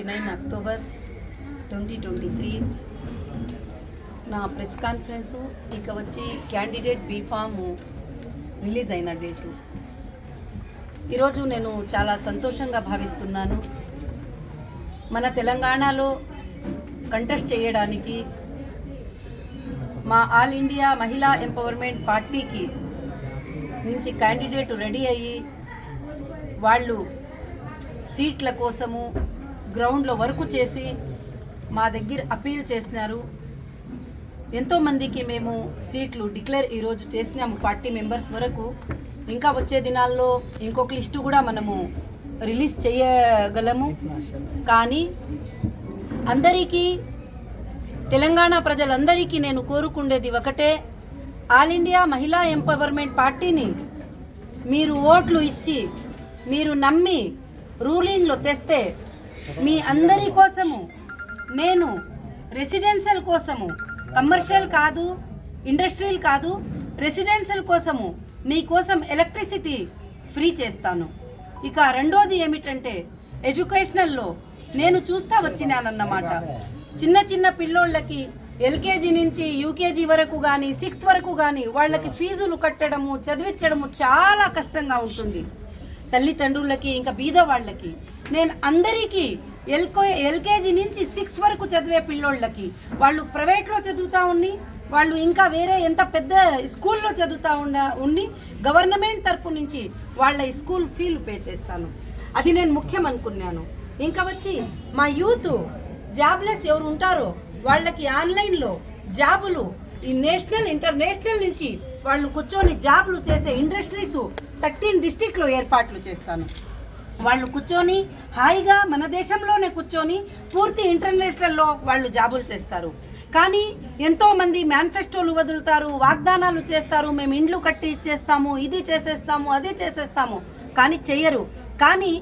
9 October 2023 నా press conference ఇక వచ్చి క్యాండిడేట్ బీఫామ్ రిలీజ్ అయిన డేటు. ఈరోజు నేను చాలా సంతోషంగా భావిస్తున్నాను. మన తెలంగాణలో కంటెస్ట్ చేయడానికి మా ఆల్ ఇండియా మహిళా ఎంపవర్మెంట్ పార్టీకి నుంచి క్యాండిడేట్ రెడీ అయ్యి వాళ్ళు సీట్ల కోసము గ్రౌండ్లో వర్క్ చేసి మా దగ్గర అపీల్ చేసినారు. ఎంతోమందికి మేము సీట్లు డిక్లేర్ ఈరోజు చేసినాము 40 మెంబర్స్ వరకు. ఇంకా వచ్చే దినాల్లో ఇంకొక లిస్టు కూడా మనము రిలీజ్ చేయగలము. కానీ అందరికీ తెలంగాణ ప్రజలందరికీ నేను కోరుకుండేది ఒకటే, ఆల్ ఇండియా మహిళా ఎంపవర్మెంట్ పార్టీని మీరు ఓట్లు ఇచ్చి మీరు నమ్మి రూలింగ్లో తెస్తే మీ అందరి కోసము నేను రెసిడెన్షియల్ కోసము, కమర్షియల్ కాదు, ఇండస్ట్రియల్ కాదు, రెసిడెన్షియల్ కోసము మీకోసం ఎలక్ట్రిసిటీ ఫ్రీ చేస్తాను. ఇక రెండోది ఏమిటంటే ఎడ్యుకేషనల్లో నేను చూస్తా వచ్చినానన్నమాట. చిన్న చిన్న పిల్లోళ్ళకి ఎల్కేజీ నుంచి యూకేజీ వరకు కానీ 6th వరకు కానీ వాళ్ళకి ఫీజులు కట్టడము చదివించడము చాలా కష్టంగా ఉంటుంది. తల్లిదండ్రులకి ఇంకా బీద వాళ్ళకి నేను అందరికీ ఎల్కేజీ నుంచి 6 వరకు చదివే పిల్లోళ్ళకి వాళ్ళు ప్రైవేట్లో చదువుతూ ఉన్ని, వాళ్ళు ఇంకా వేరే ఎంత పెద్ద స్కూల్లో చదువుతూ ఉన్ని గవర్నమెంట్ తరపు నుంచి వాళ్ళ స్కూల్ ఫీలు పే చేస్తాను. అది నేను ముఖ్యం అనుకున్నాను. ఇంకా వచ్చి మా యూత్ జాబ్లెస్ ఎవరు ఉంటారో వాళ్ళకి ఆన్లైన్లో జాబులు ఈ నేషనల్ ఇంటర్నేషనల్ నుంచి వాళ్ళు కూర్చొని జాబులు చేసే ఇండస్ట్రీస్ 13 డిస్టిక్లో ఏర్పాట్లు చేస్తాను. వాళ్ళు కూర్చొని హాయిగా మన దేశంలోనే కూర్చొని పూర్తి ఇంటర్నేషనల్లో వాళ్ళు జాబులు చేస్తారు. కానీ ఎంతోమంది మేనిఫెస్టోలు వదులుతారు, వాగ్దానాలు చేస్తారు, మేము ఇండ్లు కట్టి ఇచ్చేస్తాము, ఇది చేసేస్తాము, అది చేసేస్తాము, కానీ చెయ్యరు. కానీ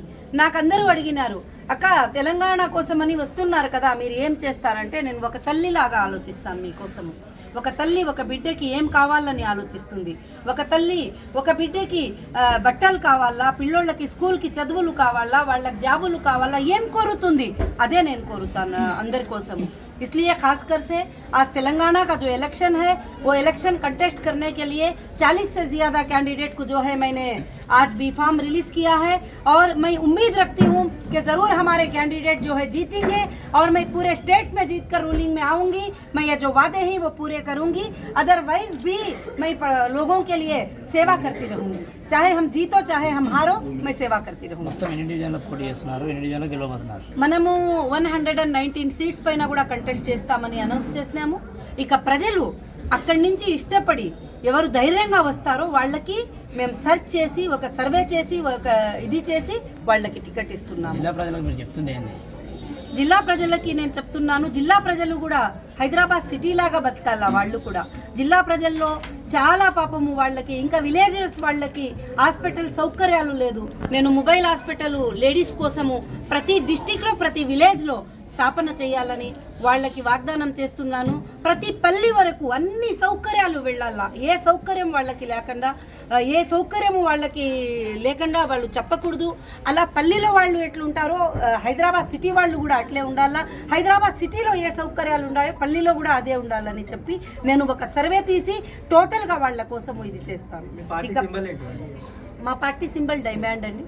నాకందరూ అడిగినారు, అక్క తెలంగాణ కోసమని వస్తున్నారు కదా, మీరు ఏం చేస్తారంటే నేను ఒక తల్లిలాగా ఆలోచిస్తాను మీకోసము. ఒక తల్లి ఒక బిడ్డకి ఏం కావాలని ఆలోచిస్తుంది. ఒక తల్లి ఒక బిడ్డకి బట్టలు కావాలా, పిల్లోళ్ళకి స్కూల్కి చదువులు కావాలా, వాళ్ళకి జాబులు కావాలా, ఏం కోరుతుంది అదే నేను కోరుతాను అందరి కోసము. इसलिए खासकर से आज तेलंगाना का जो इलेक्शन है वो इलेक्शन कंटेस्ट करने के लिए 40 से ज़्यादा कैंडिडेट को जो है मैंने आज बी फॉर्म रिलीज़ किया है और मैं उम्मीद रखती हूँ कि ज़रूर हमारे कैंडिडेट जो है जीतेंगे और मैं पूरे स्टेट में जीत कर रूलिंग में आऊँगी. मैं ये जो वादे हैं वो पूरे करूँगी. अदरवाइज भी मैं लोगों के लिए सेवा करती रहूँगी. चाहे हम जीतो चाहे हम हारो, मैं सेवा करती रहूँगी. మనము 119 సీట్స్ పైన కూడా కంటెస్ట్ చేస్తామని అనౌన్స్ చేసినాము. ఇక ప్రజలు అక్కడి నుంచి ఇష్టపడి ఎవరు ధైర్యంగా వస్తారో వాళ్ళకి మేము సెర్చ్ చేసి ఒక సర్వే చేసి ఒక ఇది చేసి వాళ్ళకి టికెట్ ఇస్తున్నాము. జిల్లా ప్రజలకి నేను చెప్తున్నాను, జిల్లా ప్రజలు కూడా హైదరాబాద్ సిటీ లాగా బతకాల. వాళ్ళు కూడా జిల్లా ప్రజల్లో చాలా పాపము వాళ్ళకి ఇంకా విలేజెస్ వాళ్ళకి హాస్పిటల్ సౌకర్యాలు లేదు. నేను మొబైల్ హాస్పిటల్ లేడీస్ కోసము ప్రతి డిస్టిక్లో ప్రతి విలేజ్లో స్థాపన చేయాలని వాళ్ళకి వాగ్దానం చేస్తున్నాను. ప్రతి పల్లి వరకు అన్ని సౌకర్యాలు వెళ్ళాలా. ఏ సౌకర్యం వాళ్ళకి లేకుండా, ఏ సౌకర్యము వాళ్ళకి లేకుండా వాళ్ళు చెప్పకూడదు. అలా పల్లిలో వాళ్ళు ఎట్లుంటారో హైదరాబాద్ సిటీ వాళ్ళు కూడా అట్లే ఉండాలా. హైదరాబాద్ సిటీలో ఏ సౌకర్యాలు ఉన్నాయో పల్లిలో కూడా అదే ఉండాలని చెప్పి నేను ఒక సర్వే తీసి టోటల్గా వాళ్ళ కోసం ఇది చేస్తాను. ఇక మా పార్టీ సింబల్ డైమండ్ అండి.